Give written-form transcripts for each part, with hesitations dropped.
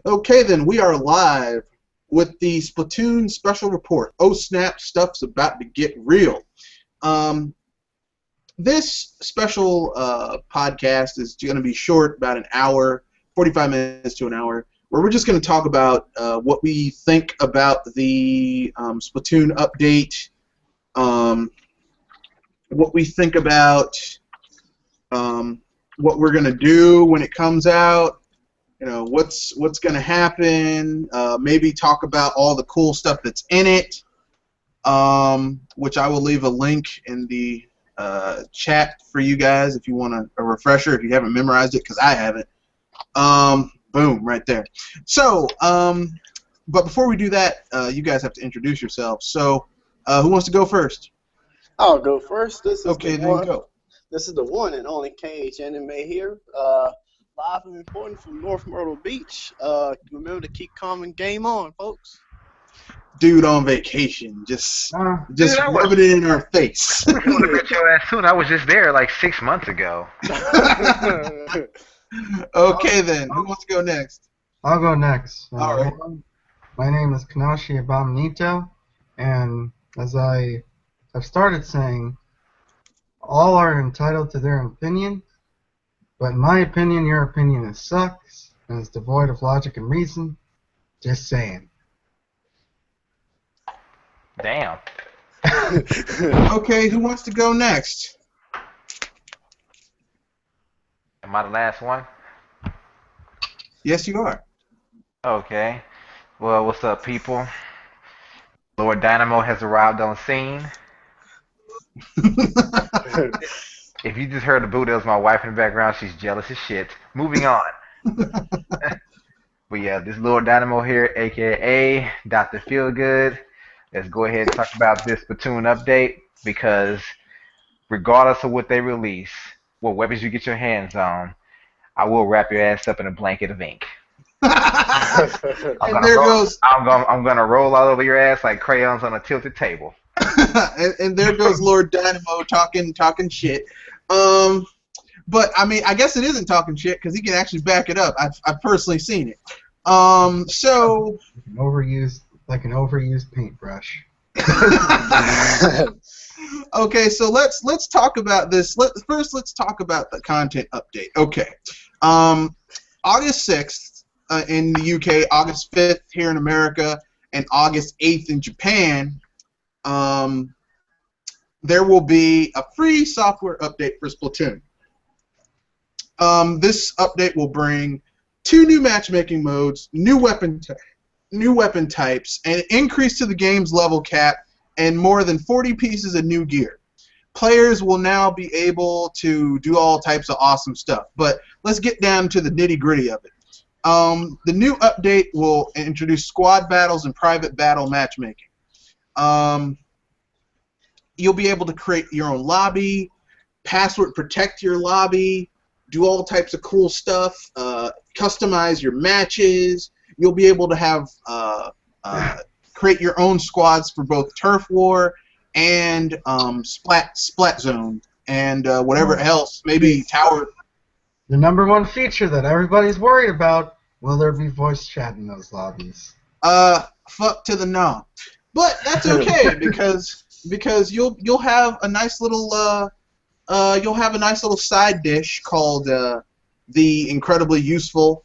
Okay, then we are live with the Splatoon Special Report. Oh snap, stuff's about to get real. Um, this special podcast is going to be short, about an hour, 45 minutes to an hour, where we're just going to talk about what we think about the Splatoon update, um, what we think about what we're going to do when it comes out. You know, what's going to happen, maybe talk about all the cool stuff that's in it, which I will leave a link in the chat for you guys if you want a refresher, if you haven't memorized it, because I haven't. Boom, right there. So, but before we do that, you guys have to introduce yourselves. So, who wants to go first? I'll go first. Okay, then go. This is the one and only KH Anime here. Live and reporting from North Myrtle Beach. Remember to keep calm and game on, folks. Dude on vacation, just rub it in our face. I would have met your ass soon. I was just there like 6 months ago. Okay, then. Who wants to go next? I'll go next. All right. My name is Kanashi Abominito, and as I have started saying, all are entitled to their opinion, but in my opinion, your opinion sucks, and is devoid of logic and reason. Just saying. Damn. Okay, who wants to go next? Am I the last one? Yes, you are. Okay. Well, what's up, people? Lord Dynamo has arrived on scene. If you just heard the boo, that was my wife in the background. She's jealous as shit. Moving on. But yeah, this Lord Dynamo here, aka Dr. Feelgood. Let's go ahead and talk about this Splatoon update, because regardless of what they release, what weapons you get your hands on, I will wrap your ass up in a blanket of ink. And there goes. I'm gonna roll all over your ass like crayons on a tilted table. and there goes Lord Dynamo talking shit. But I mean, I guess it isn't talking shit because he can actually back it up. I've personally seen it. So Like an overused paintbrush. Okay, so let's talk about this. Let's talk about the content update. Okay, August 6th in the UK, August 5th here in America, and August 8th in Japan. There will be a free software update for Splatoon. This update will bring 2 new matchmaking modes, new weapon types, an increase to the game's level cap, and more than 40 pieces of new gear. Players will now be able to do all types of awesome stuff, but let's get down to the nitty-gritty of it. The new update will introduce squad battles and private battle matchmaking. You'll be able to create your own lobby, password protect your lobby, do all types of cool stuff, customize your matches. You'll be able to have create your own squads for both Turf War and Splat Zone and whatever else, maybe Tower. The number one feature that everybody's worried about: will there be voice chat in those lobbies? Fuck to the no. But that's okay because you'll have a nice little side dish called the incredibly useful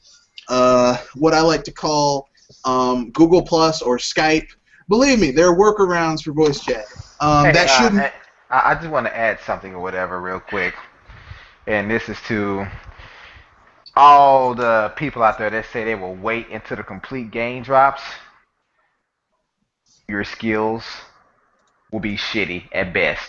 what I like to call Google Plus or Skype. Believe me, there are workarounds for voice chat. That shouldn't. I just want to add something or whatever real quick, and this is to all the people out there that say they will wait until the complete game drops. Your skills will be shitty at best.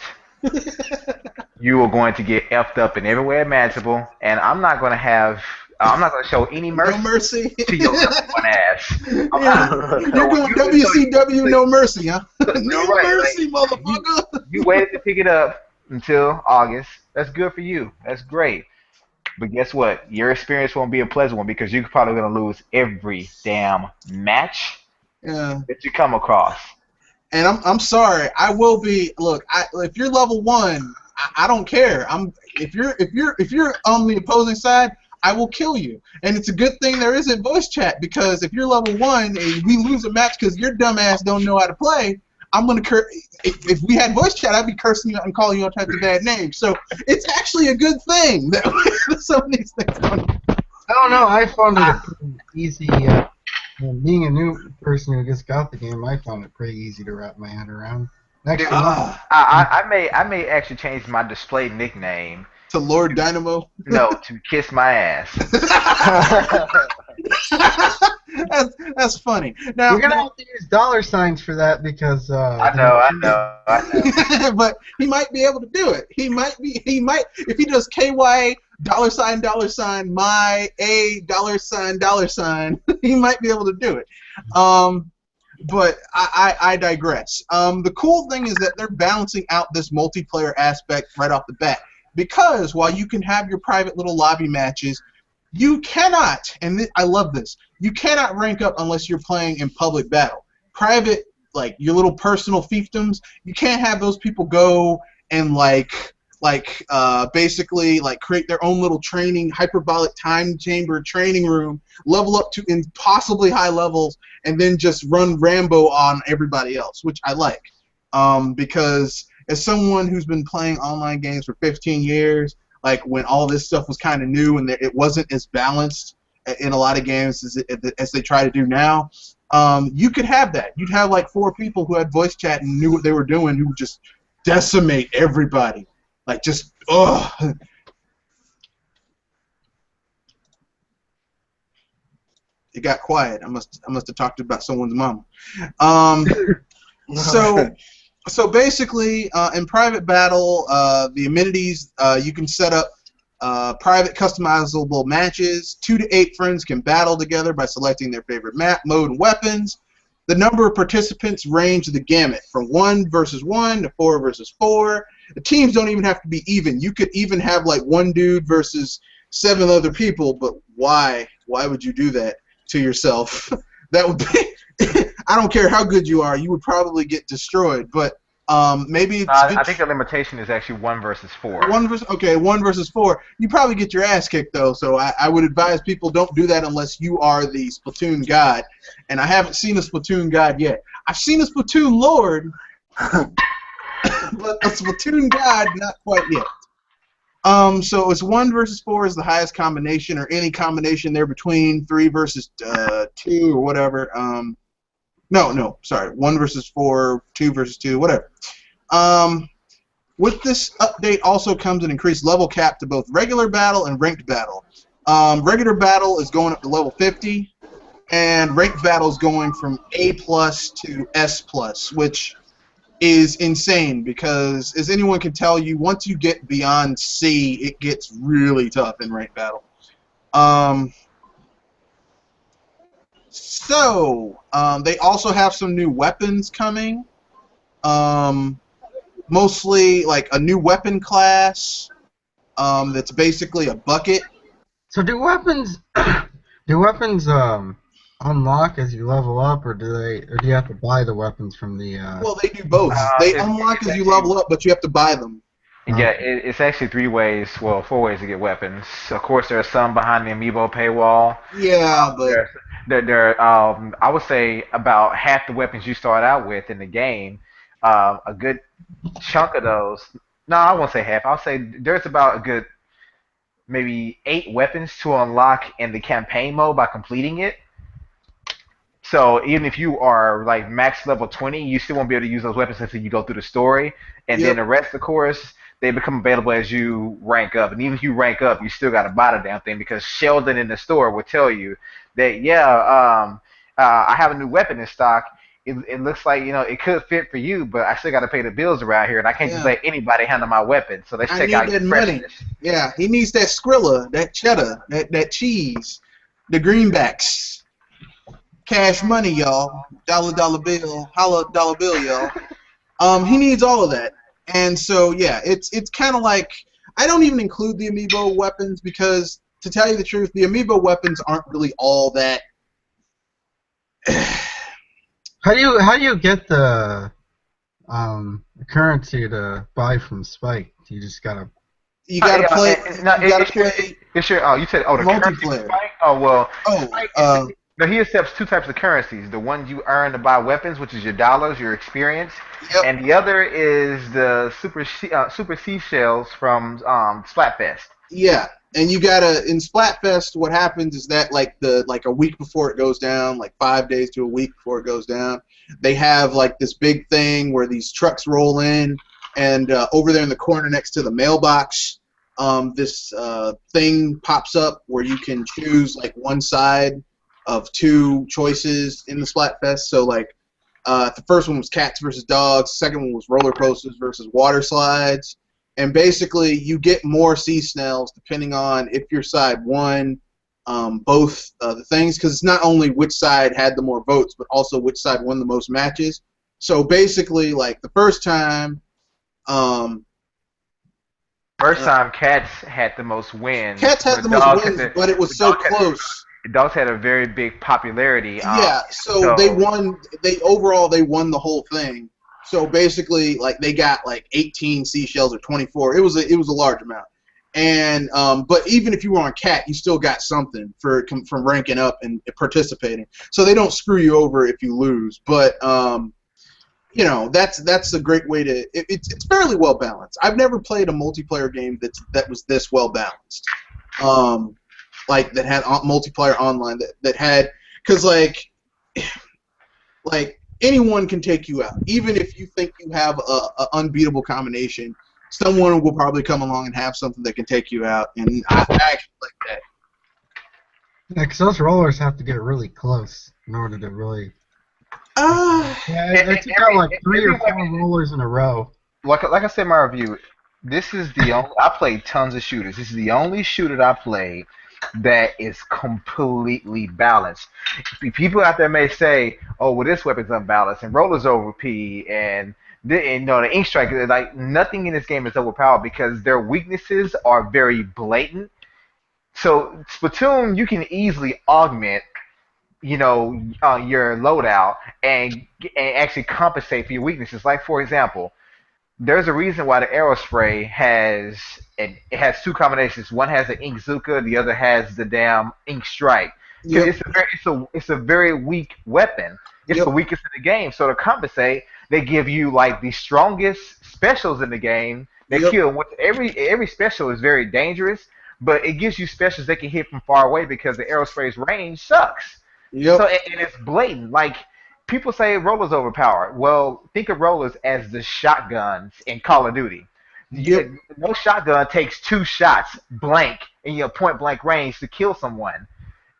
You are going to get effed up in every way imaginable, and I'm not going to show any mercy, No mercy to your little one ass. You're going WCW no mercy, huh? No right, mercy, motherfucker. You waited to pick it up until August. That's good for you. That's great. But guess what? Your experience won't be a pleasant one, because you're probably going to lose every damn match that you come across. And I'm sorry. I will be. Look, if you're level 1, I don't care. If you're on the opposing side, I will kill you. And it's a good thing there isn't voice chat, because if you're level 1 and we lose a match because your dumb ass don't know how to play, I'm gonna if we had voice chat, I'd be cursing you out and calling you all types of bad names. So it's actually a good thing that some of these things don't. I don't know. I found it a pretty easy. Being a new person who just got the game, I found it pretty easy to wrap my head around. Dude, Actually, I may actually change my display nickname To Lord Dynamo. no to Kiss My Ass. That's funny. Now you're gonna have to use dollar signs for that because I know. but he might be able to do it. He might if he does KY $$ my A $$, he might be able to do it. But I digress. The cool thing is that they're balancing out this multiplayer aspect right off the bat, because while you can have your private little lobby matches, you cannot, and I love this, you cannot rank up unless you're playing in public battle. Private, like your little personal fiefdoms, you can't have those people go and basically create their own little training hyperbolic time chamber training room, level up to impossibly high levels, and then just run Rambo on everybody else, which I like, because as someone who's been playing online games for 15 years, when all this stuff was kind of new and it wasn't as balanced in a lot of games as they try to do now, you could have that. You'd have 4 people who had voice chat and knew what they were doing, who would just decimate everybody. Ugh. It got quiet. I must have talked about someone's mom. So basically, in private battle, the amenities, you can set up private customizable matches. 2 to 8 friends can battle together by selecting their favorite map, mode, and weapons. The number of participants range the gamut from 1 versus 1 to 4 versus 4. The teams don't even have to be even. You could even have one dude versus 7 other people, but why? Why would you do that to yourself? That would be... I don't care how good you are, you would probably get destroyed, but maybe it's I think the limitation is actually 1 versus 4. 1 versus 4. You probably get your ass kicked, though, so I would advise people don't do that unless you are the Splatoon god, and I haven't seen a Splatoon god yet. I've seen a Splatoon lord, but a Splatoon god, not quite yet. So it's 1 versus 4 is the highest combination, or any combination there between 3 versus 2 or whatever. No, sorry, 1 versus 4, 2 versus 2, whatever. With this update also comes an increased level cap to both regular battle and ranked battle. Regular battle is going up to level 50, and ranked battle is going from A+ to S+, which is insane because, as anyone can tell you, once you get beyond C, it gets really tough in ranked battle. So, they also have some new weapons coming. Mostly a new weapon class that's basically a bucket. So do weapons unlock as you level up, or do you have to buy the weapons from the? Well, they do both. They unlock as you level up, but you have to buy them. Yeah, it's actually 3 ways, well, 4 ways to get weapons. Of course, there are some behind the amiibo paywall. Yeah, but I would say about half the weapons you start out with in the game, a good chunk of those. No, I won't say half. I'll say there's about a good maybe 8 weapons to unlock in the campaign mode by completing it. So even if you are max level 20, you still won't be able to use those weapons until you go through the story. And then the rest, of course, they become available as you rank up. And even if you rank up, you still got to buy the damn thing, because Sheldon in the store will tell you that, I have a new weapon in stock. It looks like, it could fit for you, but I still got to pay the bills around here, and I can't just let anybody handle my weapon. So let's check out your freshness. Money. Yeah, he needs that Skrilla, that cheddar, that cheese, the greenbacks. Cash money, y'all. Dollar bill. Holla dollar bill, y'all. He needs all of that. And so, yeah, it's kind of I don't even include the amiibo weapons because, to tell you the truth, the amiibo weapons aren't really all that. How do you get the currency to buy from Spike? You just gotta. You gotta play. No, You gotta play it's your. Oh, you said the currency multiplayer. spike. Oh well, Oh, spike is. No, he accepts two types of currencies. The ones you earn to buy weapons, which is your dollars, your experience, yep. and the other is the super seashells from Splatfest. Yeah, and you gotta in Splatfest. What happens is that like a week before it goes down, like 5 days to a week before it goes down, they have like this big thing where these trucks roll in, and over there in the corner next to the mailbox, this thing pops up where you can choose like one side of two choices in the Splatfest. So like the first one was cats versus dogs. The second one was roller coasters versus water slides. And basically, you get more sea snails depending on if your side won both the things, because it's not only which side had the more votes, but also which side won the most matches. So basically, like the first time, Cats had the most wins. Cats had the most wins, but it was so close. Dogs had a very big popularity. Yeah, so they won. They won the whole thing. So basically, like they got like 18 seashells or 24. It was a large amount. And but even if you were on cat, you still got something from ranking up and participating. So they don't screw you over if you lose. But you know, that's a great way to. It's fairly well balanced. I've never played a multiplayer game that was this well balanced. Like that had multiplayer online that had, because like anyone can take you out. Even if you think you have a unbeatable combination, someone will probably come along and have something that can take you out, and I actually like that. Yeah, because those rollers have to get really close in order to really... yeah, I took out like 3 or 4 rollers in a row. Like I said in my review, this is the only... I played tons of shooters. This is the only shooter that I played that is completely balanced. People out there may say, "Oh, well, this weapon's unbalanced and roller's OP and the ink strike." Like nothing in this game is overpowered because their weaknesses are very blatant. So Splatoon, you can easily augment, your loadout and actually compensate for your weaknesses. Like for example, there's a reason why the arrow spray has 2 combinations. One has the ink Zuka, the other has the damn ink strike. Yep. It's a very weak weapon. It's the weakest in the game. So to compensate, they give you like the strongest specials in the game. They kill. Every special is very dangerous, but it gives you specials that can hit from far away because the arrow spray's range sucks. Yep. So and it's blatant. Like people say rollers overpowered. Well, think of rollers as the shotguns in Call of Duty. Yep. No shotgun takes 2 shots blank in your point blank range to kill someone.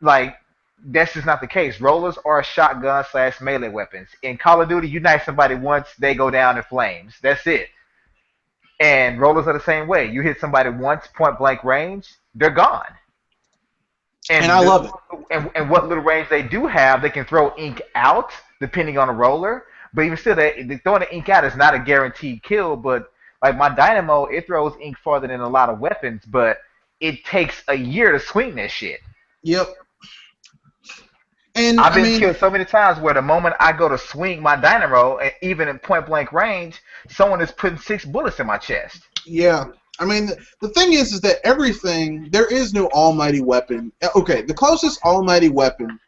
Like that's just not the case. Rollers are shotgun / melee weapons. In Call of Duty, you knife somebody once, they go down in flames. That's it. And rollers are the same way. You hit somebody once, point blank range, they're gone. And I love it. And what little range they do have, they can throw ink out depending on the roller. But even still, they throwing the ink out is not a guaranteed kill. But like my Dynamo, it throws ink farther than a lot of weapons, but it takes a year to swing that shit. Yep. And I've been killed so many times where the moment I go to swing my Dynamo, and even in point blank range, someone is putting 6 bullets in my chest. Yeah. I mean, the thing is that there is no almighty weapon. Okay, the closest almighty weapon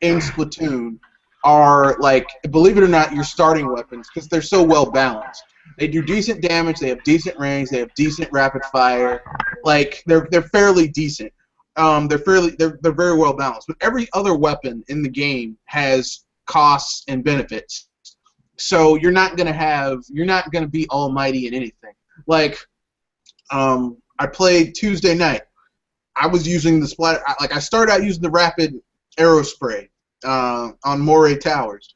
in Splatoon are, like, believe it or not, your starting weapons, because they're so well balanced. They do decent damage, they have decent range, they have decent rapid fire. Like, they're fairly decent. They're very well balanced. But every other weapon in the game has costs and benefits. So you're not gonna be almighty in anything. Like, I played Tuesday night. I was using the splatter. I started out using the rapid arrow spray on Moray Towers,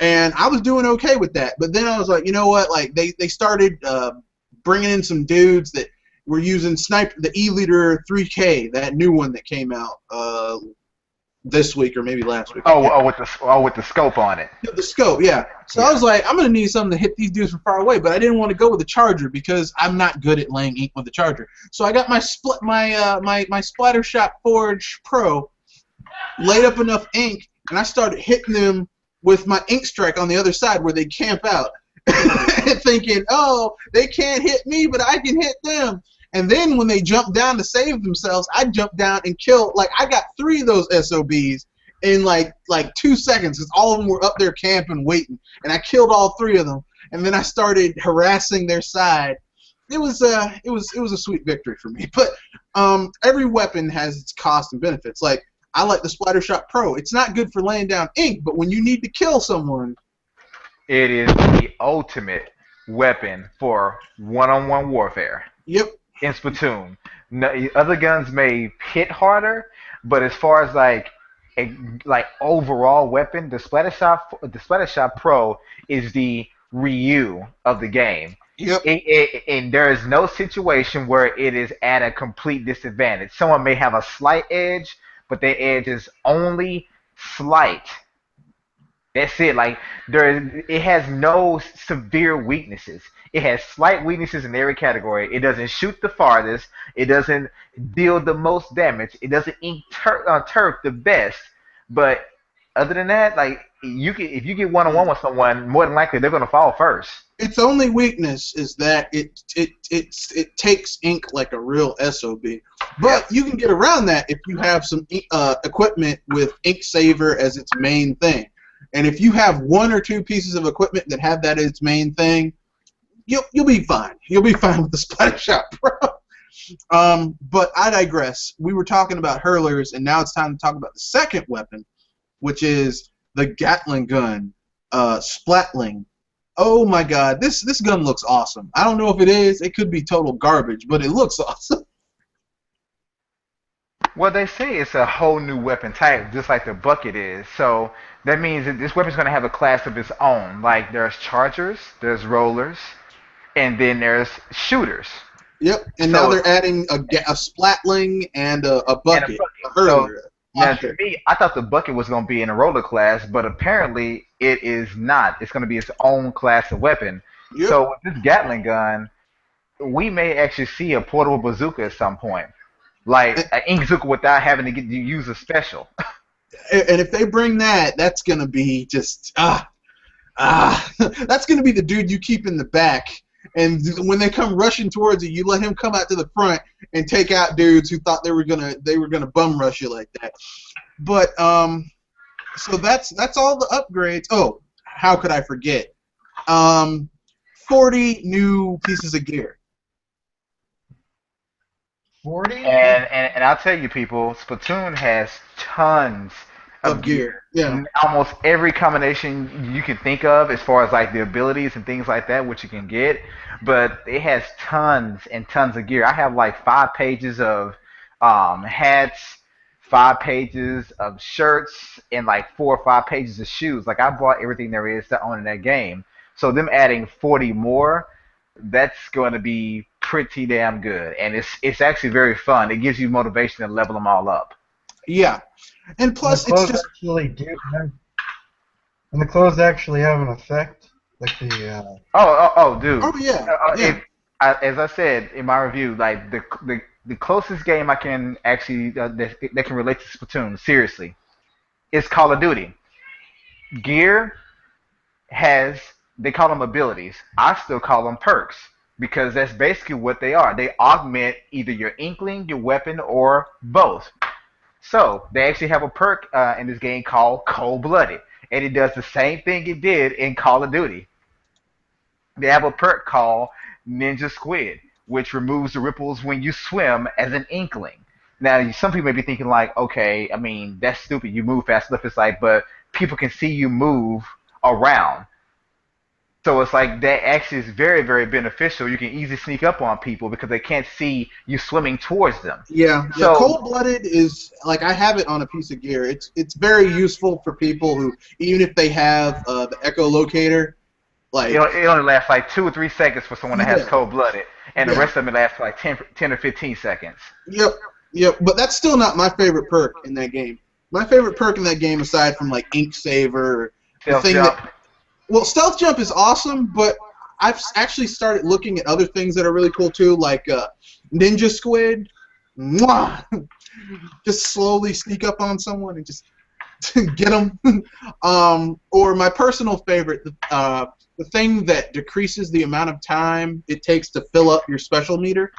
and I was doing okay with that. But then I was like, you know what? Like they started bringing in some dudes that were using the E-Liter 3K, that new one that came out this week or maybe last week. With the scope on it. The scope, yeah. So I was like, I'm gonna need something to hit these dudes from far away, but I didn't want to go with the charger because I'm not good at laying ink with the charger. So I got my Splatter Shot Forge Pro, laid up enough ink, and I started hitting them with my ink strike on the other side where they camp out, thinking, oh, they can't hit me, but I can hit them. And then when they jump down to save themselves, I jump down and kill. Like, I got 3 of those SOBs in like 2 seconds because all of them were up there camping, waiting, and I killed all 3 of them. And then I started harassing their side. It was a sweet victory for me. But every weapon has its costs and benefits. Like, I like the Splattershot Pro. It's not good for laying down ink, but when you need to kill someone, It is the ultimate weapon for one-on-one warfare yep. in Splatoon. No, other guns may hit harder, but as far as like a overall weapon, the Splattershot Pro is the Ryu of the game. Yep. And there is no situation where it is at a complete disadvantage. Someone may have a slight edge, but their edge is only slight. That's it. Like it has no severe weaknesses. It has slight weaknesses in every category. It doesn't shoot the farthest. It doesn't deal the most damage. It doesn't ink turf the best. But other than that, like if you get one-on-one with someone, more than likely they're gonna fall first. Its only weakness is that it takes ink like a real SOB. But you can get around that if you have some equipment with Ink Saver as its main thing. And if you have 1 or 2 pieces of equipment that have that as its main thing, you'll be fine. You'll be fine with the Splattershot Pro. But I digress. We were talking about hurlers, and now it's time to talk about the second weapon, which is the Gatling gun, Splatling. Oh my God, this gun looks awesome. I don't know if it is. It could be total garbage, but it looks awesome. Well, they say it's a whole new weapon type, just like the bucket is. So that means that this weapon's going to have a class of its own. Like there's chargers, there's rollers, and then there's shooters. Yep, and So now they're adding a Splatling and a bucket, a hurler. Now, to me, I thought the bucket was going to be in a roller class, but apparently it is not. It's going to be its own class of weapon. Yep. So with this Gatling gun, we may actually see a portable bazooka at some point. Like an ink bazooka without having to use a special. And if they bring that, that's going to be just, that's going to be the dude you keep in the back. And when they come rushing towards you, you let him come out to the front and take out dudes who thought they were gonna bum rush you like that. But so that's all the upgrades. Oh, how could I forget? 40 new pieces of gear. 40? And I'll tell you, people, Splatoon has tons Of gear. Yeah. Almost every combination you can think of as far as like the abilities and things like that, which you can get. But it has tons and tons of gear. I have like 5 pages of hats, 5 pages of shirts, and like 4 or 5 pages of shoes. Like I bought everything there is to own in that game. So them adding 40 more, that's going to be pretty damn good. And it's actually very fun. It gives you motivation to level them all up. Yeah. And plus, the it's clothes just actually do have, and the clothes actually have an effect, like the. Dude. oh yeah. As I said in my review, like the closest game I can actually that can relate to Splatoon seriously is Call of Duty. Gear has, they call them abilities. I still call them perks because that's basically what they are. They augment either your inkling, your weapon, or both. So they actually have a perk in this game called Cold-Blooded, and it does the same thing it did in Call of Duty. They have a perk called Ninja Squid, which removes the ripples when you swim as an inkling. Now, some people may be thinking like, okay, I mean, that's stupid. You move fast enough. It's like, but people can see you move around. So it's like that actually is very, very beneficial. You can easily sneak up on people because they can't see you swimming towards them. Yeah. So Cold-Blooded is like, I have it on a piece of gear. It's very useful for people who, even if they have the echolocator, like it only lasts like 2 or 3 seconds for someone that has Cold-Blooded, and the rest of them lasts like 10 or 15 seconds. Yep. But that's still not my favorite perk in that game. My favorite perk in that game, aside from like Ink Saver, Stealth Jump. Well, Stealth Jump is awesome, but I've actually started looking at other things that are really cool too, like Ninja Squid. Mwah! Just slowly sneak up on someone and just get them. Or my personal favorite, the thing that decreases the amount of time it takes to fill up your special meter,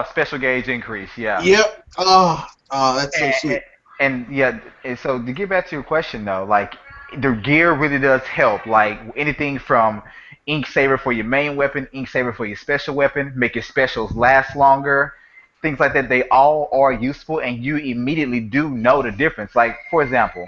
Special gauge increase, yeah. Yep. Oh, that's so And, sweet. and yeah, and so to get back to your question though, like the gear really does help. Like anything from ink saver for your main weapon, ink saver for your special weapon, make your specials last longer, things like that. They all are useful, and you immediately do know the difference. Like for example,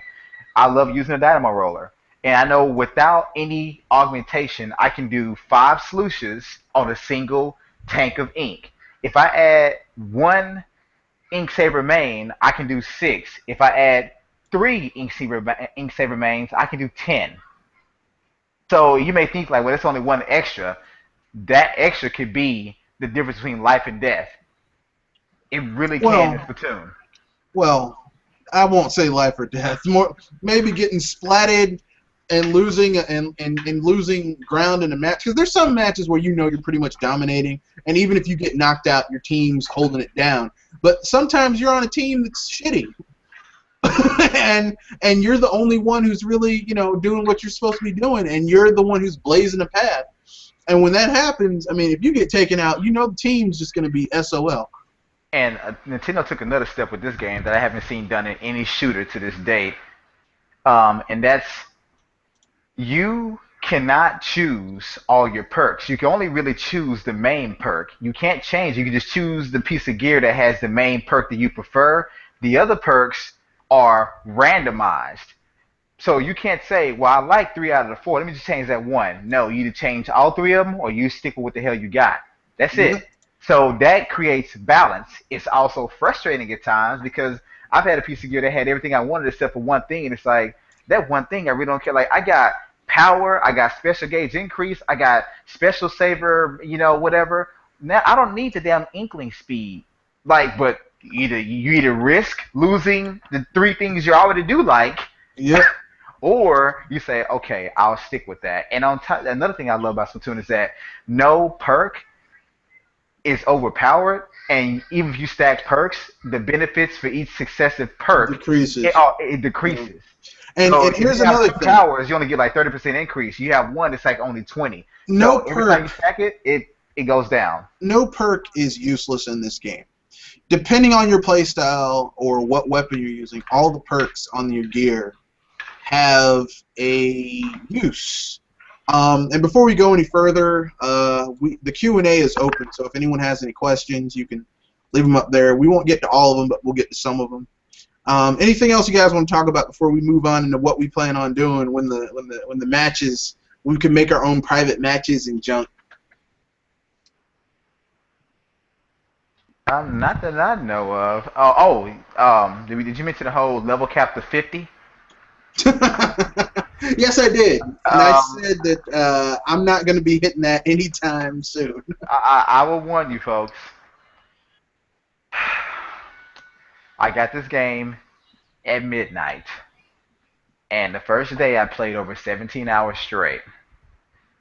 I love using a dynamo roller, and I know without any augmentation, I can do 5 sluices on a single tank of ink. If I add one ink saver main, I can do 6. If I add 3 ink saver mains, I can do 10. So you may think like, well, it's only one extra. That extra could be the difference between life and death. It really can in Well, Splatoon. well, I won't say life or death. More maybe getting splatted and losing ground in a match, because there's some matches where you know you're pretty much dominating, and even if you get knocked out, your team's holding it down. But sometimes you're on a team that's shitty, and you're the only one who's really doing what you're supposed to be doing, and you're the one who's blazing a path. And when that happens, I mean, if you get taken out, the team's just going to be SOL. And Nintendo took another step with this game that I haven't seen done in any shooter to this date. And that's you cannot choose all your perks. You can only really choose the main perk. You can't change. You can just choose the piece of gear that has the main perk that you prefer. The other perks are randomized. So you can't say, well, I like 3 out of the 4. Let me just change that one. No, you either change all 3 of them or you stick with what the hell you got. That's Yeah. it. So that creates balance. It's also frustrating at times because I've had a piece of gear that had everything I wanted except for one thing, and it's like that one thing I really don't care. Like I got power, I got special gauge increase, I got special saver, whatever. Now I don't need the damn inkling speed. Like, but you either risk losing the 3 things you already do like, Yep. or you say, okay, I'll stick with that. And on top, another thing I love about Splatoon is that no perk is overpowered, and even if you stack perks, the benefits for each successive perk Decreases. it decreases. And So if here's you have another 2 thing. powers, you only get like 30% increase. You have one, it's like only 20. No So every time you perk. stack it, it goes down. No perk is useless in this game. Depending on your playstyle or what weapon you're using, all the perks on your gear have a use. And before we go any further, the Q&A is open, so if anyone has any questions, you can leave them up there. We won't get to all of them, but we'll get to some of them. Anything else you guys want to talk about before we move on into what we plan on doing when the matches, we can make our own private matches and junk? Not that I know of. Did you mention the whole level cap to 50? Yes, I did. And I Um, said that I'm not going to be hitting that anytime soon. I will warn you folks. I got this game at midnight, and the first day I played over 17 hours straight.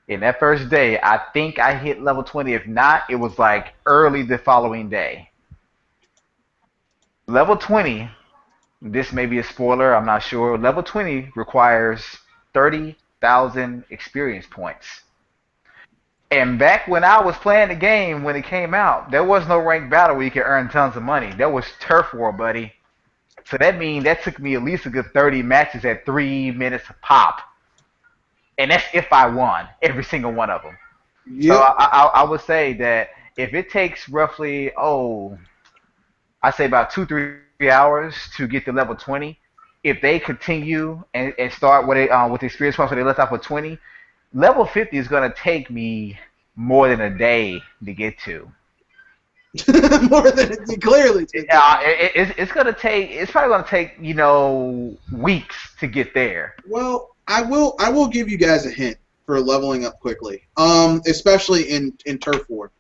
In that first day, I think I hit level 20. If not, it was like early the following day. Level 20, this may be a spoiler, I'm not sure. Level 20 requires 30,000 experience points. And back when I was playing the game, when it came out, there was no ranked battle where you could earn tons of money. There was turf war, buddy. So that means that took me at least a good 30 matches at 3 minutes a pop. And that's if I won every single one of them. So Yep. I would say that if it takes roughly, I say about 2 3 hours to get to level 20, if they continue and start with experience points where they left off with 20, level 50 is going to take me more than a day to get to. More than it clearly. It's gonna take. It's probably gonna take weeks to get there. Well, I will give you guys a hint for leveling up quickly. Especially in Turf War.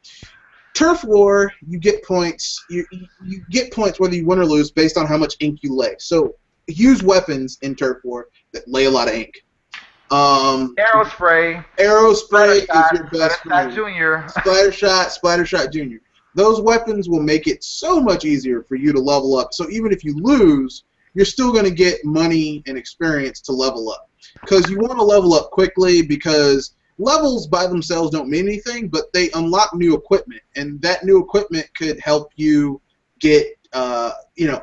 Turf War, you get points. You get points whether you win or lose based on how much ink you lay. So use weapons in Turf War that lay a lot of ink. Arrow spray, Arrow spray is Splattershot, your best Splattershot friend. Junior. Splattershot Junior. Those weapons will make it so much easier for you to level up. So even if you lose, you're still going to get money and experience to level up. Because you want to level up quickly because levels by themselves don't mean anything, but they unlock new equipment, and that new equipment could help you get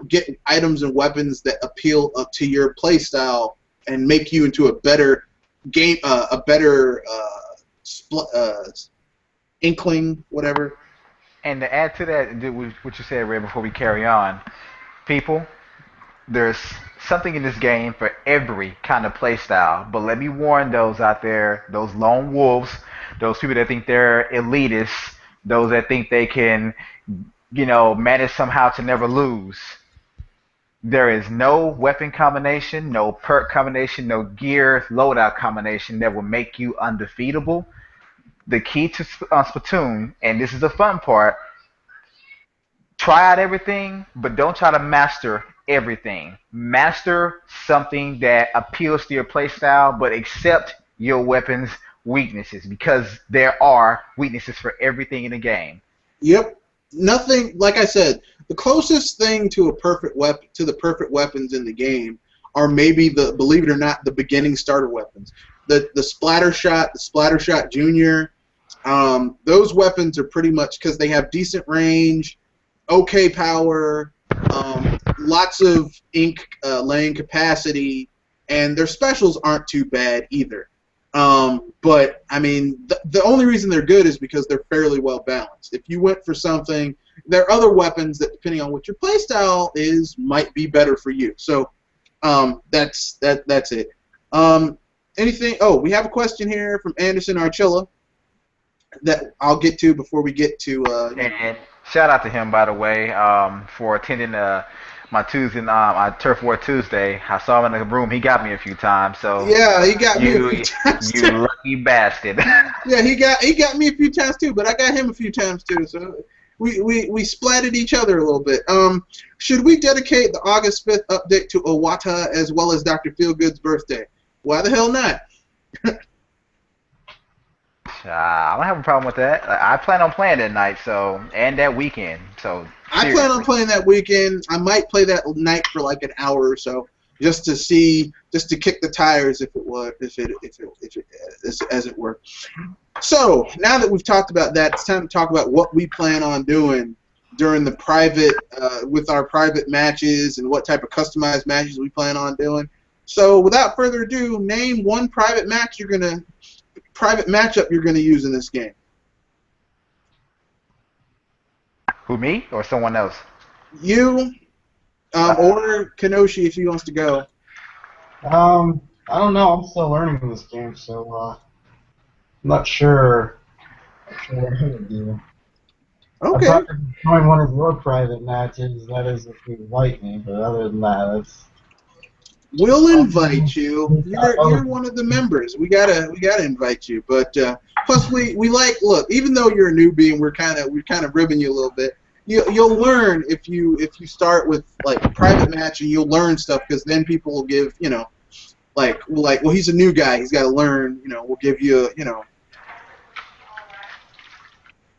get items and weapons that appeal to your playstyle and make you into a better game, inkling, whatever. And to add to that, what you said, Ray, before we carry on, people, there's something in this game for every kind of play style. But let me warn those out there, those lone wolves, those people that think they're elitists, those that think they can, manage somehow to never lose. There is no weapon combination, no perk combination, no gear loadout combination that will make you undefeatable. The key to Splatoon, and this is the fun part, try out everything, but don't try to master everything. Master something that appeals to your playstyle, but accept your weapon's weaknesses because there are weaknesses for everything in the game. Yep. Nothing, like I said, the closest thing to a perfect weapon, to the perfect weapons in the game, are maybe believe it or not, the beginning starter weapons. The Splattershot Junior. Those weapons are pretty much, because they have decent range, okay power, lots of ink laying capacity, and their specials aren't too bad either. But I mean, the only reason they're good is because they're fairly well balanced. If you went for something, there are other weapons that, depending on what your playstyle is, might be better for you. So that's it. Anything? Oh, we have a question here from Anderson Archilla that I'll get to before we get to. And shout out to him, by the way, for attending my Tuesday, Turf War Tuesday. I saw him in the room. He got me a few times. So yeah, he got me a few times. You lucky bastard. Yeah, he got me a few times too, but I got him a few times too. So we splatted each other a little bit. Should we dedicate the August 5th update to Owata as well as Dr. Feelgood's birthday? Why the hell not? I don't have a problem with that. I plan on playing that night, and that weekend. So seriously. I plan on playing that weekend. I might play that night for like an hour or so, just to kick the tires, if it were. So now that we've talked about that, it's time to talk about what we plan on doing during the private, with our private matches, and what type of customized matches we plan on doing. So without further ado, name one private matchup you're gonna use in this game. Who, me or someone else? You, or Kenoshi if he wants to go. I don't know. I'm still learning this game, so I'm not sure what I'm gonna do. Okay. I'm probably join one of your private matches. That is, if you invite me. But other than that, it's. We'll invite you. You're one of the members. We gotta invite you. But plus we look. Even though you're a newbie and we're kind of ribbing you a little bit, you'll learn if you start with like a private match, and you'll learn stuff, because then people will give well, he's a new guy, he's got to learn. We'll give you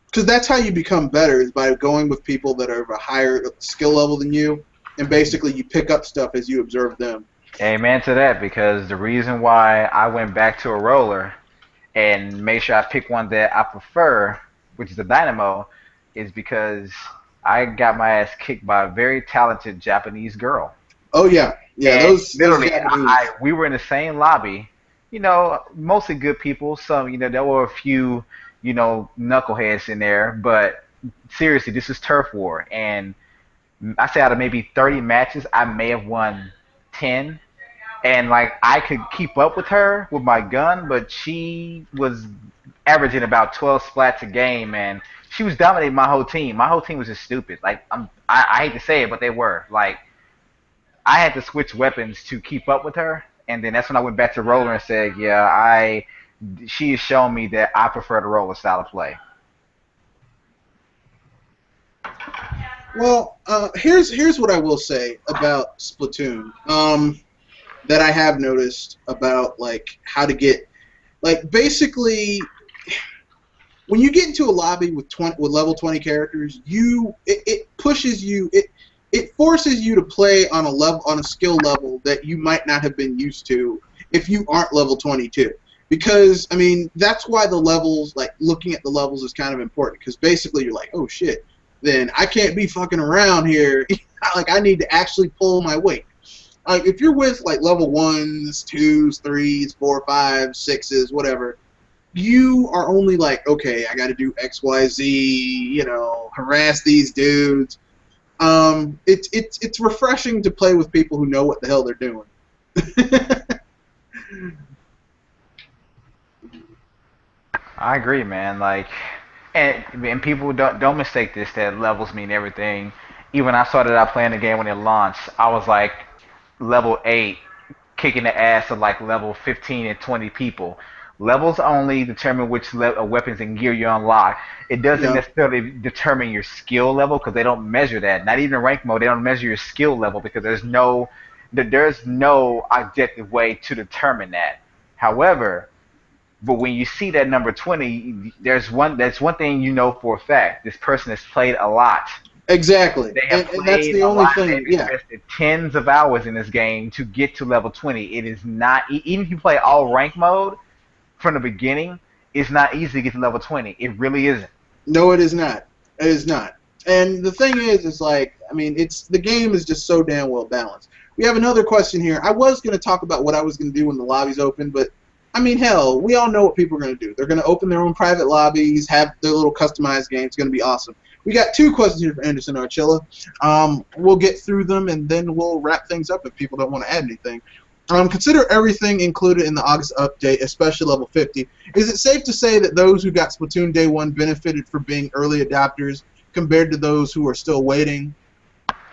because that's how you become better, is by going with people that are of a higher skill level than you, and basically you pick up stuff as you observe them. Amen to that, because the reason why I went back to a roller and made sure I pick one that I prefer, which is the Dynamo, is because I got my ass kicked by a very talented Japanese girl. Oh yeah, and those literally, Japanese. we were in the same lobby. Mostly good people. Some, there were a few, knuckleheads in there. But seriously, this is Turf War, and I say out of maybe 30 matches, I may have won 10. And I could keep up with her with my gun, but she was averaging about 12 splats a game, and she was dominating my whole team. My whole team was just stupid. I hate to say it, but they were. I had to switch weapons to keep up with her, and then that's when I went back to roller and said, yeah, she has shown me that I prefer the roller style of play. Well, here's what I will say about Splatoon. That I have noticed about how to get basically when you get into a lobby with level 20 characters, it pushes you, it forces you to play on a skill level that you might not have been used to if you aren't level 22, because I mean that's why the levels, like looking at the levels, is kind of important because basically you're like, oh shit, then I can't be fucking around here. Like I need to actually pull my weight. Like if you're with like level 1s, 2s, 3s, 4, 5, 6s, whatever, you are only like, okay, I got to do X, Y, Z, harass these dudes. It's refreshing to play with people who know what the hell they're doing. I agree, man. Like, and people don't mistake this that levels mean everything. Even when I started out playing the game when it launched, I was like level 8, kicking the ass of like level 15 and 20 people. Levels only determine which weapons and gear you unlock. It doesn't Yeah, necessarily determine your skill level because they don't measure that. Not even in rank mode, they don't measure your skill level because there's no objective way to determine that. However, but when you see that number 20, that's one thing you know for a fact. This person has played a lot. exactly, They have and that's played the a only lot. thing. They've Yeah, invested tens of hours in this game to get to level 20. It is not, even if you play all rank mode from the beginning, it's not easy to get to level 20. It really isn't. no, it is not. It is not. And the thing is like, I mean, the game is just so damn well balanced. We have another question here. I was going to talk about what I was going to do when the lobbies open, but I mean, hell, we all know what people are going to do. They're going to open their own private lobbies, have their little customized game. It's going to be awesome. We got 2 questions here for Anderson Archilla. We'll get through them, and then we'll wrap things up if people don't want to add anything. Consider everything included in the August update, especially level 50. Is it safe to say that those who got Splatoon Day 1 benefited from being early adopters compared to those who are still waiting?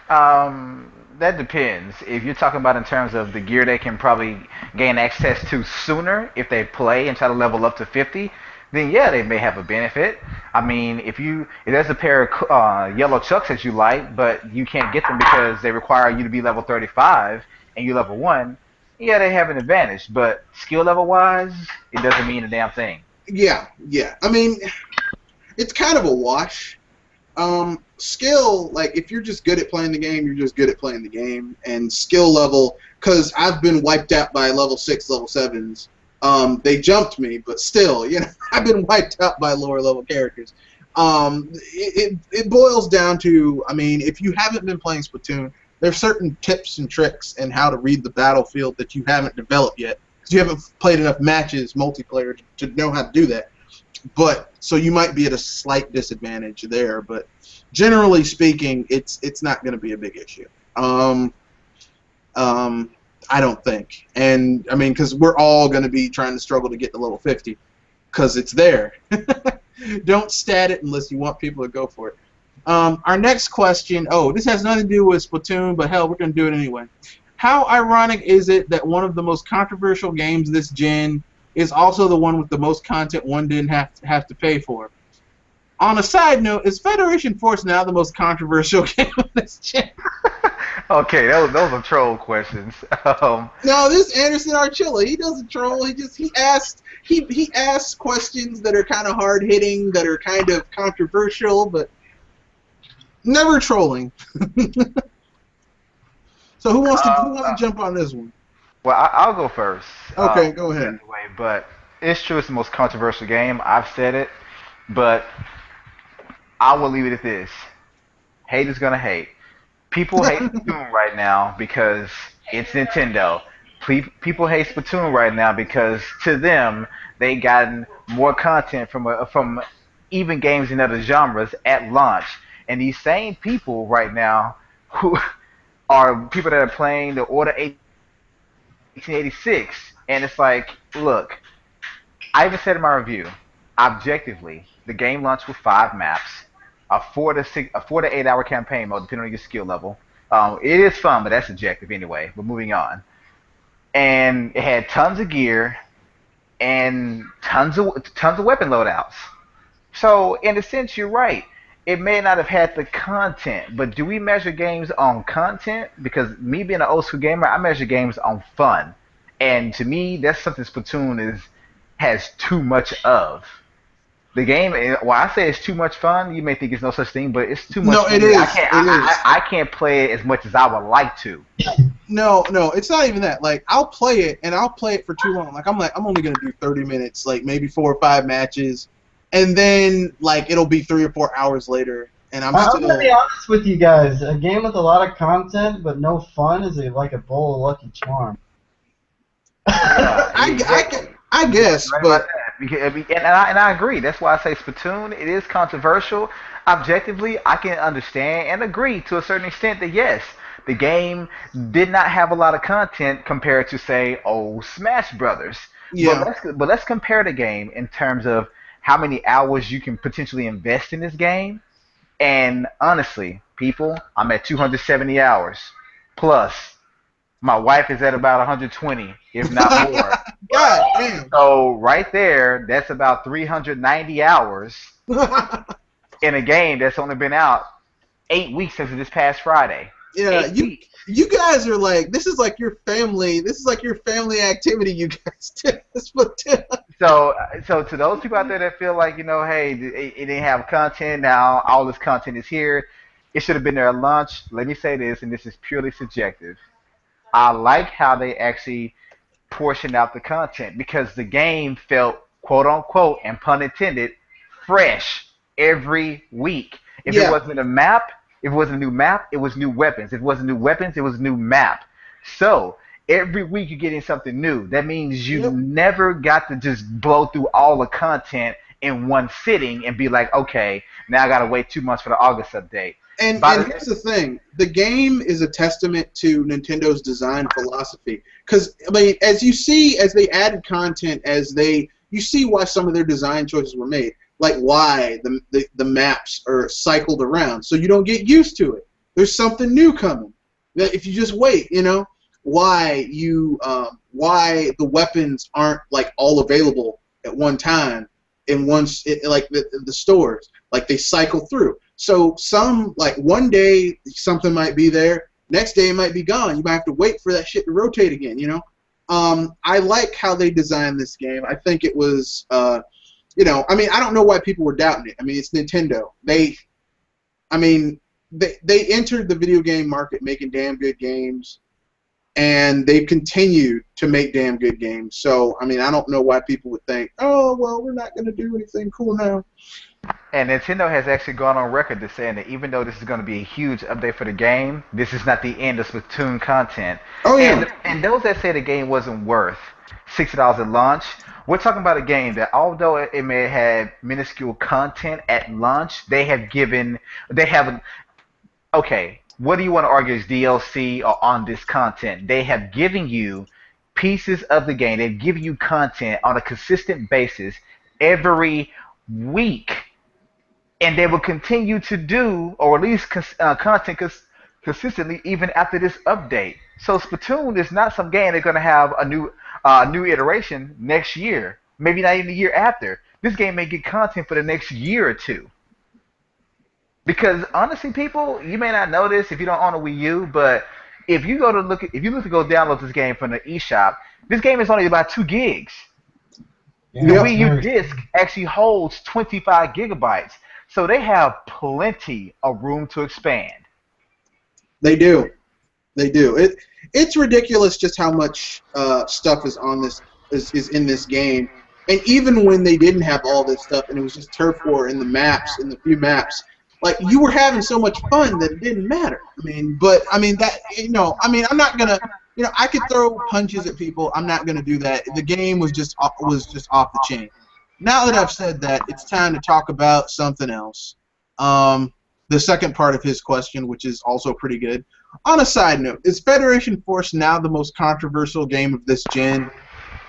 That depends. If you're talking about in terms of the gear they can probably gain access to sooner if they play and try to level up to 50, then yeah, they may have a benefit. I mean, if there's a pair of yellow chucks that you like, but you can't get them because they require you to be level 35 and you level 1, yeah, they have an advantage. But skill level wise, it doesn't mean a damn thing. Yeah, yeah. I mean, it's kind of a wash. Skill, like if you're just good at playing the game, you're just good at playing the game. And skill level, because I've been wiped out by level 6, level 7s. They jumped me, but still, I've been wiped out by lower level characters. It boils down to, I mean, if you haven't been playing Splatoon, there's certain tips and tricks and how to read the battlefield that you haven't developed yet, because you haven't played enough matches multiplayer to know how to do that. But so you might be at a slight disadvantage there, but generally speaking, it's not going to be a big issue. I don't think, and I mean, because we're all going to be trying to struggle to get to level 50, because it's there. Don't stat it unless you want people to go for it. Our next question. Oh, this has nothing to do with Splatoon, but hell, we're going to do it anyway. How ironic is it that one of the most controversial games this gen is also the one with the most content one didn't have to pay for? On a side note, is Federation Force now the most controversial game of this gen? Okay, those are troll questions. No, this Anderson Archilla, he doesn't troll. He asks questions that are kind of hard hitting, that are kind of controversial, but never trolling. So who wants to jump on this one? Well, I'll go first. Okay, go ahead. Anyway, but it's true it's the most controversial game. I've said it, but I will leave it at this. Hate is gonna hate. People hate Splatoon right now because it's Nintendo. People hate Splatoon right now because to them they gotten more content from even games in other genres at launch. And these same people right now who are people that are playing the Order 1886, and it's like, look, I even said in my review, objectively, the game launched with 5 maps, a 4 to 8 hour campaign mode, depending on your skill level. It is fun, but that's subjective anyway. But moving on, and it had tons of gear and tons of weapon loadouts. So in a sense, you're right. It may not have had the content, but do we measure games on content? Because me being an old school gamer, I measure games on fun, and to me, that's something Splatoon has too much of. The game, well, I say it's too much fun. You may think it's no such thing, but it's too much No, fun. it I is. can't, It is. I can't play it as much as I would like to. No, it's not even that. Like, I'll play it, and I'll play it for too long. Like, I'm only gonna do 30 minutes, like maybe 4 or 5 matches, and then like it'll be 3 or 4 hours later, and I'm I'm gonna be still. honest with you guys. A game with a lot of content but no fun is like a bowl of Lucky Charm. Yeah, I guess, right about but that. And I agree. That's why I say Splatoon. It is controversial. Objectively, I can understand and agree to a certain extent that yes, the game did not have a lot of content compared to say old Smash Brothers. But yeah, let's compare the game in terms of how many hours you can potentially invest in this game. And honestly, people, I'm at 270 hours plus. My wife is at about 120, if not more. God damn. So right there, that's about 390 hours in a game that's only been out 8 weeks since this past Friday. Yeah, 8 weeks. you guys are like, this is like your family. This is like your family activity. You guys do this, but So to those people out there that feel like hey, it didn't have content. Now all this content is here. It should have been there at launch. Let me say this, and this is purely subjective. I like how they actually portioned out the content because the game felt quote unquote and pun intended fresh every week. If it yeah, wasn't a map, if it wasn't a new map, it was new weapons. If it wasn't new weapons, it was a new map. So every week you're getting something new. That means you yep. never got to just blow through all the content in one sitting and be like, okay, now I gotta wait 2 months for the August update. And here's the thing: the game is a testament to Nintendo's design philosophy. Because I mean, as they added content, you see why some of their design choices were made. Like why the maps are cycled around, so you don't get used to it. There's something new coming. That if you just wait, why the weapons aren't like all available at one time in like the stores, like they cycle through. So some like one day something might be there, next day it might be gone. You might have to wait for that shit to rotate again. I like how they designed this game. I think it was, I mean, I don't know why people were doubting it. I mean, it's Nintendo. They entered the video game market making damn good games, and they've continued to make damn good games. So, I mean, I don't know why people would think, oh, well, we're not going to do anything cool now. And Nintendo has actually gone on record to saying that even though this is going to be a huge update for the game, this is not the end of Splatoon content. Oh, yeah. And those that say the game wasn't worth $60 at launch, we're talking about a game that although it may have had minuscule content at launch, okay, what do you want to argue is DLC or on this content? They have given you pieces of the game. They've given you content on a consistent basis every week, and they will continue to do or release content consistently even after this update. So Splatoon is not some game that's going to have a new iteration next year, maybe not even the year after. This game may get content for the next year or two. Because honestly, people, you may not know this if you don't own a Wii U, but if you look to go download this game from the eShop, this game is only about 2 gigs. Yeah, The Yep. Wii U disc actually holds 25 gigabytes, so they have plenty of room to expand. They do. They do. It's ridiculous just how much stuff is on this is in this game. And even when they didn't have all this stuff and it was just turf war in the maps, in the few maps, like you were having so much fun that it didn't matter. I'm not gonna, I could throw punches at people. I'm not gonna do that. The game was just off the chain. Now that I've said that, it's time to talk about something else. The second part of his question, which is also pretty good. On a side note, is Federation Force now the most controversial game of this gen?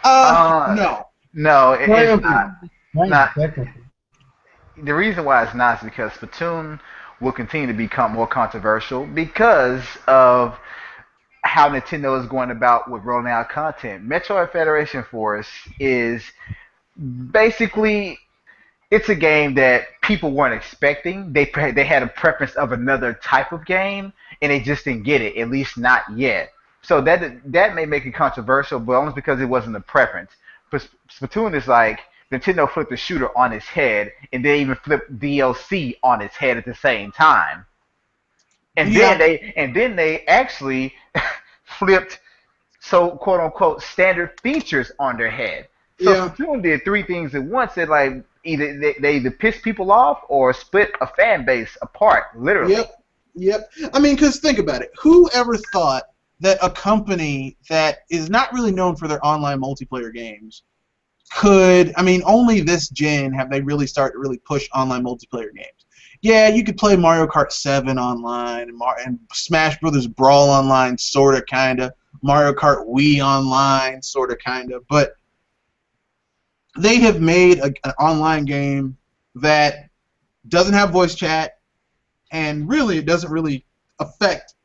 No. No, it's not. Not. Technically. The reason why it's not is because Splatoon will continue to become more controversial because of how Nintendo is going about with rolling out content. Metroid Federation Force is basically it's a game that people weren't expecting. They had a preference of another type of game, and they just didn't get it, at least not yet. So that may make it controversial, but only because it wasn't a preference. But Splatoon is like Nintendo flipped the shooter on its head, and they even flipped DLC on its head at the same time. And Yeah, then they actually flipped so quote unquote standard features on their head. So yeah, Splatoon did three things at once that like either they either piss people off or split a fan base apart, literally. yep, yep. I mean, because think about it. Who ever thought that a company that is not really known for their online multiplayer games could, I mean, only this gen have they really started to really push online multiplayer games. Yeah, you could play Mario Kart 7 online and Smash Brothers Brawl online, sort of, kind of. Mario Kart Wii online, sort of, kind of. But they have made an online game that doesn't have voice chat, and really it doesn't really affect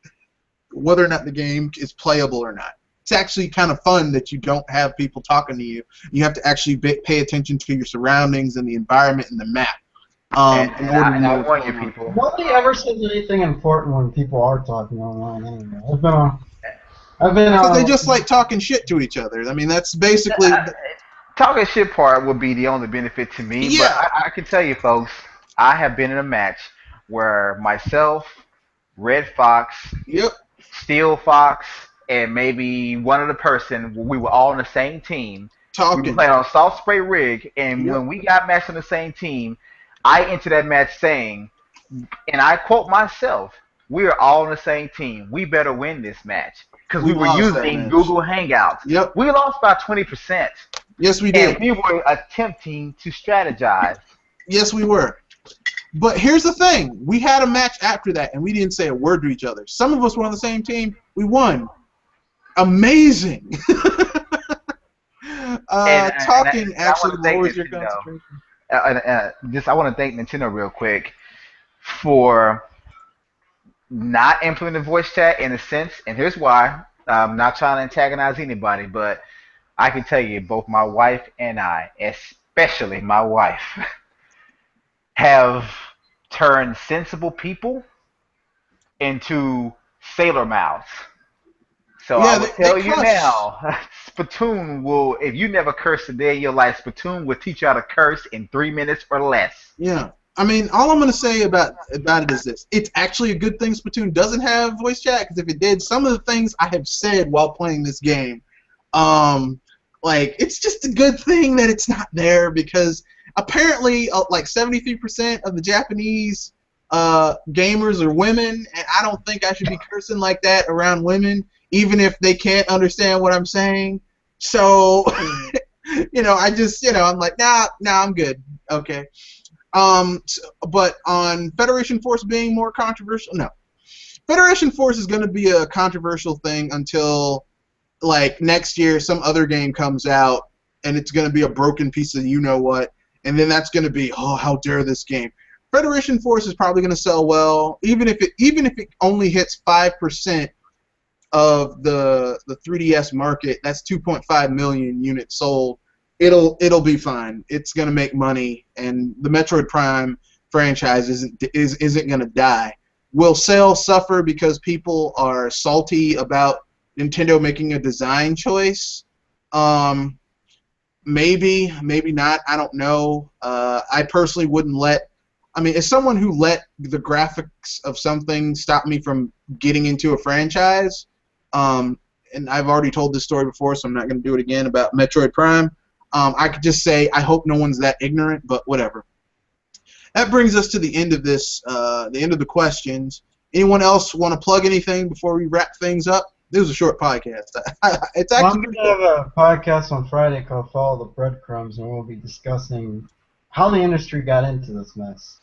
whether or not the game is playable or not. It's actually kind of fun that you don't have people talking to you. You have to actually pay attention to your surroundings and the environment and the map And, in and, order I, to and know I what's warn you, going on. people. Nobody ever says anything important when people are talking online anyway. I've been Because they on. just like talking shit to each other. I mean, that's basically... Talking shit part would be the only benefit to me, but Yeah. I can tell you, folks, I have been in a match where myself, Red Fox, Yep. Steel Fox, and maybe one other person, we were all on the same team. We were Talking. playing on Soft Spray Rig, and Yep. when we got matched on the same team, I entered that match saying, and I quote myself, we are all on the same team. We better win this match. Because We we were lost that using match. Google Hangouts. Yep. We lost by 20%. Yes, we And did. we were attempting to strategize. Yes, we were. But here's the thing. We had a match after that, and we didn't say a word to each other. Some of us were on the same team. We won. Amazing. Talking I actually want to thank lowers your Nintendo. concentration. I want to thank Nintendo real quick for not implementing voice chat in a sense, and here's why. I'm not trying to antagonize anybody, but I can tell you, both my wife and I, especially my wife, have turned sensible people into sailor mouths. So I Yeah, will they tell you cuss. now, Splatoon will, if you never cursed a day in your life, Splatoon will teach you how to curse in 3 minutes or less. Yeah. I mean, all I'm going to say about it is this. It's actually a good thing Splatoon doesn't have voice chat, because if it did, some of the things I have said while playing this game, like, it's just a good thing that it's not there, because apparently, like, 73% of the Japanese gamers are women, and I don't think I should be cursing like that around women, even if they can't understand what I'm saying. So, I just, I'm like, nah, I'm good. Okay. But on Federation Force being more controversial, no. Federation Force is going to be a controversial thing until, like, next year some other game comes out, and it's going to be a broken piece of you-know-what, and then that's going to be, oh, how dare this game. Federation Force is probably going to sell well, even if it only hits 5% of the 3DS market. That's 2.5 million units sold. It'll be fine. It's gonna make money, and the Metroid Prime franchise isn't gonna die. Will sales suffer because people are salty about Nintendo making a design choice? Maybe not. I don't know. I personally wouldn't let. I mean, as someone who let the graphics of something stop me from getting into a franchise, and I've already told this story before, so I'm not going to do it again about Metroid Prime. I could just say I hope no one's that ignorant, but whatever. That brings us to the end of this, the end of the questions. Anyone else want to plug anything before we wrap things up? This was a short podcast. It's Well, I'm actually going to have a podcast on Friday called Follow the Breadcrumbs, and we'll be discussing how the industry got into this mess.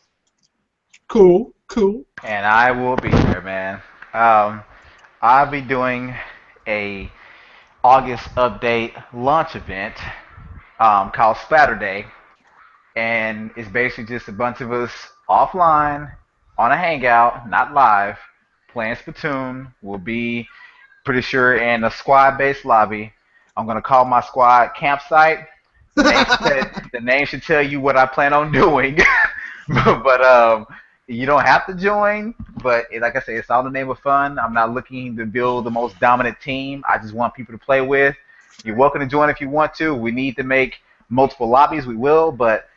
cool. And I will be there, man. I'll be doing a August update launch event called Splatter Day, and it's basically just a bunch of us offline on a hangout, not live, playing Splatoon. We'll be pretty sure in a squad-based lobby. I'm gonna call my squad campsite. The name should tell you what I plan on doing. But you don't have to join. But like I said, it's all in the name of fun. I'm not looking to build the most dominant team. I just want people to play with. You're welcome to join if you want to. We need to make multiple lobbies, we will. But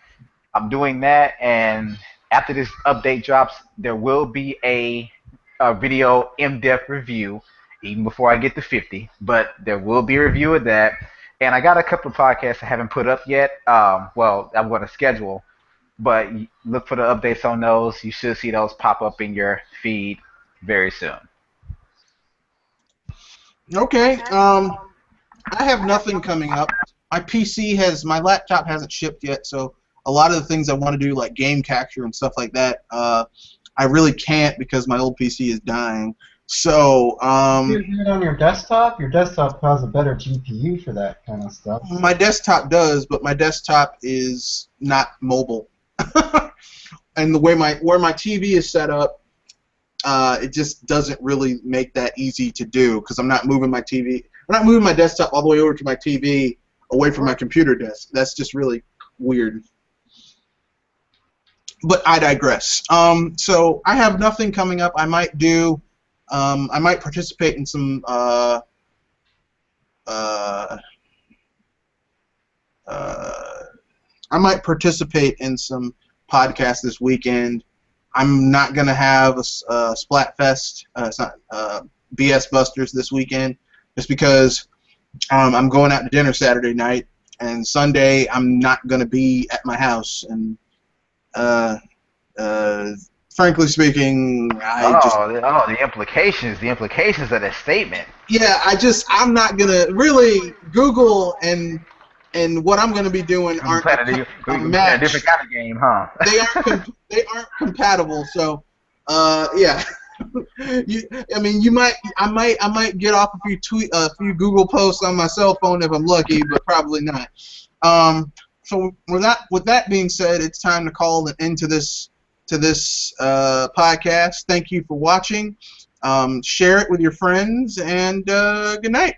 I'm doing that, and after this update drops, there will be a video in-depth review, even before I get to 50. But there will be a review of that, and I got a couple of podcasts I haven't put up yet. Well, I'm going to schedule, but look for the updates on those. You should see those pop up in your feed very soon. Okay. I have nothing coming up. My laptop hasn't shipped yet, so a lot of the things I want to do, like game capture and stuff like that, I really can't because my old PC is dying. So, You do it on your desktop? Your desktop has a better GPU for that kind of stuff. my desktop does, but my desktop is not mobile. And the way where my TV is set up, it just doesn't really make that easy to do because I'm not moving my TV. I'm not moving my desktop all the way over to my TV away from my computer desk. That's just really weird. But I digress. So I have nothing coming up. I might participate in some podcasts this weekend. I'm not gonna have a Splatfest. It's not BS Busters this weekend, just because I'm going out to dinner Saturday night, and Sunday I'm not gonna be at my house. And frankly speaking, the implications of that statement. Yeah, I'm not gonna really Google and what I'm gonna be doing aren't a different kind of game, huh? They aren't compatible. So, yeah. I might get off a few Google posts on my cell phone if I'm lucky, but probably not. So with that being said, it's time to call an end to this podcast. Thank you for watching. Share it with your friends, and good night.